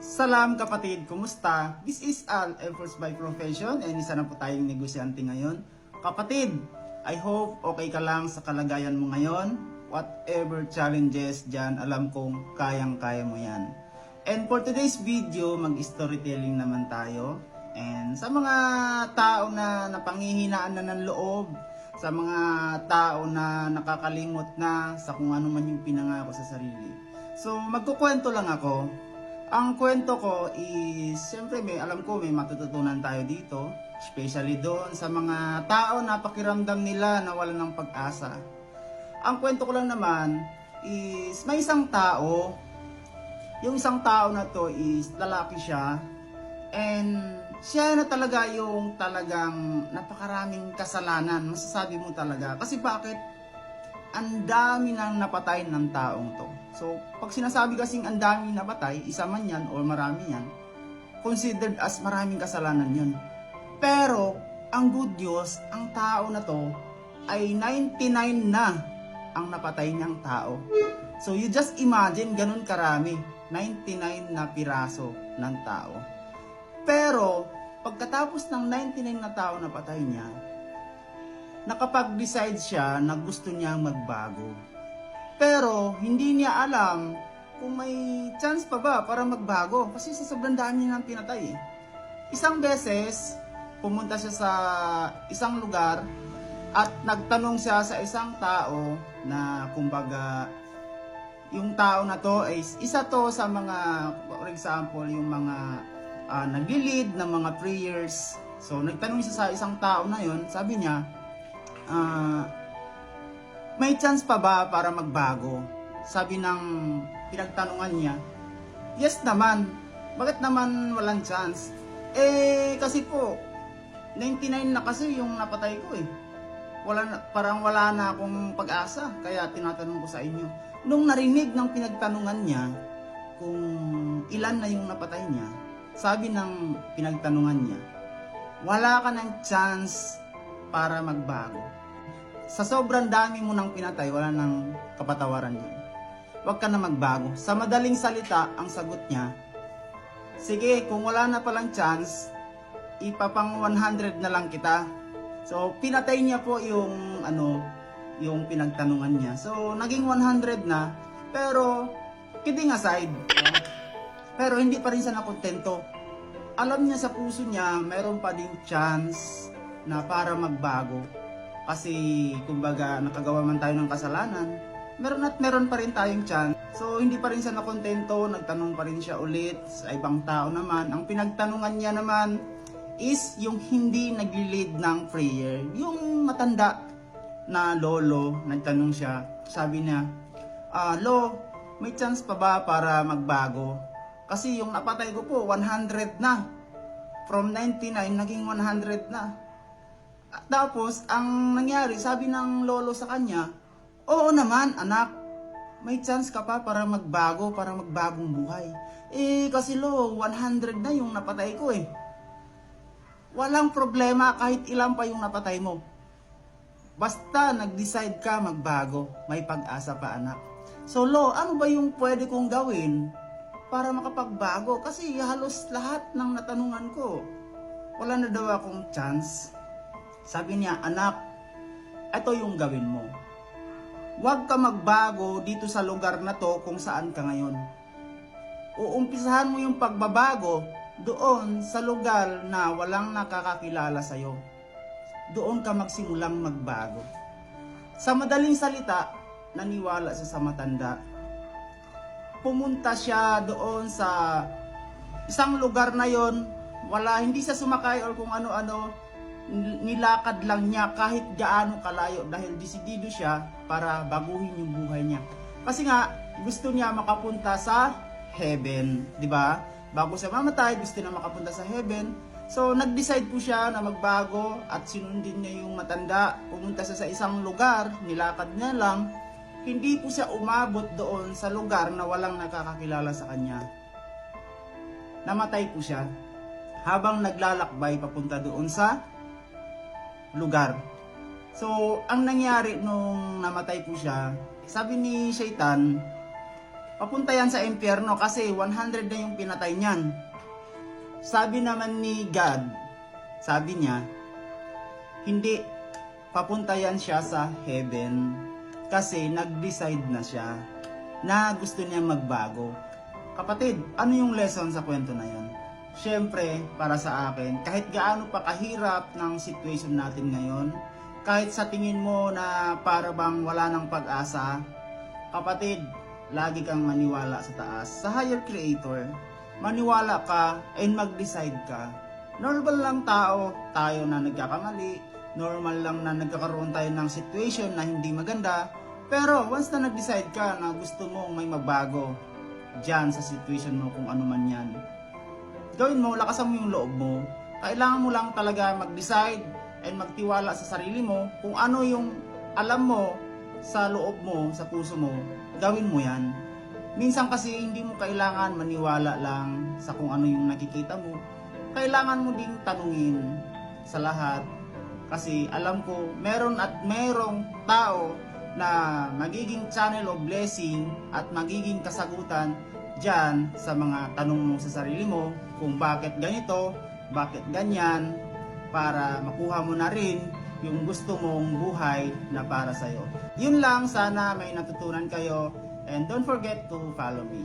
Salam kapatid, kumusta? This is Al, Efforts by Profession, and isa na po tayong negosyante ngayon. Kapatid, I hope okay ka lang sa kalagayan mo ngayon. Whatever challenges dyan, alam kong kayang-kaya mo yan. And for today's video, mag-storytelling naman tayo. And sa mga tao na napanghihinaan na ng loob, sa mga tao na nakakalimot na sa kung ano man yung pinangako sa sarili. So, magkukwento lang ako. Ang kwento ko is, siyempre alam ko may matututunan tayo dito, especially doon sa mga tao na pakiramdam nila na wala ng pag-asa. Ang kwento ko lang naman is, may isang tao, yung isang tao na to is lalaki siya, and siya na talaga yung talagang napakaraming kasalanan, masasabi mo talaga. Kasi bakit? Ang dami nang napatay ng taong to. So, pag sinasabi kasing ang dami napatay, isa man yan or marami yan, considered as maraming kasalanan yun. Pero, ang good news, ang tao na to ay 99 na ang napatay niyang tao. So, you just imagine ganun karami, 99 na piraso ng tao. Pero, pagkatapos ng 99 na tao na patay niya, nakapag-decide siya na gusto niyang magbago. Pero hindi niya alam kung may chance pa ba para magbago kasi sa sobrang dami niya nang pinatay. Isang beses, pumunta siya sa isang lugar at nagtanong siya sa isang tao na kumbaga yung tao na to ay isa to sa mga, for example, yung mga nagli-lead ng mga prayers. So nagtanong siya sa isang tao na yon, sabi niya, may chance pa ba para magbago? Sabi ng pinagtanungan niya, yes naman. Bakit naman walang chance? Kasi po 99 na kasi yung napatay ko eh. Parang wala na akong pag-asa, kaya tinatanong ko sa inyo. Nung narinig ng pinagtanungan niya kung ilan na yung napatay niya, sabi ng pinagtanungan niya, wala ka ng chance para magbago. Sa sobrang dami mo nang pinatay, wala nang kapatawaran yun. Huwag ka na magbago. Sa madaling salita, ang sagot niya, sige, kung wala na palang chance, ipapang 100 na lang kita. So, pinatay niya po yung pinagtanungan niya. So, naging 100 na, pero, kidding aside, pero hindi pa rin siya nakontento. Alam niya sa puso niya, meron pa ding chance na para magbago. Kasi kumbaga nakagawa man tayo ng kasalanan, meron pa rin tayong chance. So hindi pa rin siya nakontento, nagtanong pa rin siya ulit sa ibang tao naman. Ang pinagtanungan niya naman is yung hindi nagli-lead ng prayer. Yung matanda na lolo, nagtanong siya, sabi niya, Lo, may chance pa ba para magbago? Kasi yung napatay ko po 100 na. From 99 naging 100 na. Tapos, ang nangyari, sabi ng lolo sa kanya, oo naman anak, may chance ka pa para magbago, para magbagong buhay. Kasi lo, 100 na yung napatay ko eh. Walang problema kahit ilan pa yung napatay mo. Basta nag-decide ka magbago, may pag-asa pa anak. So lo, ano ba yung pwede kong gawin para makapagbago? Kasi halos lahat ng natanungan ko, wala na daw akong chance. Sabi niya, anak, ito yung gawin mo. Huwag ka magbago dito sa lugar na to kung saan ka ngayon. Uumpisahan mo yung pagbabago doon sa lugar na walang nakakakilala sa'yo. Doon ka magsimulang magbago. Sa madaling salita, naniwala siya sa matanda. Pumunta siya doon sa isang lugar na yon, hindi siya sumakay or kung ano-ano, nilakad lang niya kahit gaano kalayo dahil desidido siya para baguhin yung buhay niya. Kasi nga gusto niya makapunta sa heaven, 'di ba? Bago siya mamatay, gusto niya makapunta sa heaven. So nag-decide po siya na magbago at sinundin niya yung matanda. Pumunta siya sa isang lugar, nilakad niya lang. Hindi po siya umabot doon sa lugar na walang nakakakilala sa kanya. Namatay po siya habang naglalakbay papunta doon sa lugar. So, ang nangyari nung namatay po siya, sabi ni Shaitan, papunta yan sa impyerno kasi 100 na yung pinatay niyan. Sabi naman ni God, sabi niya, hindi, papunta yan siya sa heaven kasi nag-decide na siya na gusto niya magbago. Kapatid, ano yung lesson sa kwento na yon? Siyempre, para sa akin, kahit gaano pa kahirap ng situation natin ngayon, kahit sa tingin mo na para bang wala ng pag-asa, kapatid, lagi kang maniwala sa taas, sa higher creator. Maniwala ka and mag-decide ka. Normal lang tayo na nagkakamali, normal lang na nagkakaroon tayo ng situation na hindi maganda, pero once na nag-decide ka na gusto mong may mabago dyan sa situation mo kung ano man yan, gawin mo, lakasan mo yung loob mo. Kailangan mo lang talaga mag-decide and magtiwala sa sarili mo kung ano yung alam mo sa loob mo, sa puso mo, gawin mo yan. Minsan kasi hindi mo kailangan maniwala lang sa kung ano yung nakikita mo. Kailangan mo ding tanungin sa lahat. Kasi alam ko, meron at merong tao na magiging channel of blessing at magiging kasagutan dyan sa mga tanong mo sa sarili mo kung bakit ganito, bakit ganyan, para makuha mo na rin yung gusto mong buhay na para sa'yo. Yun lang, sana may natutunan kayo and don't forget to follow me.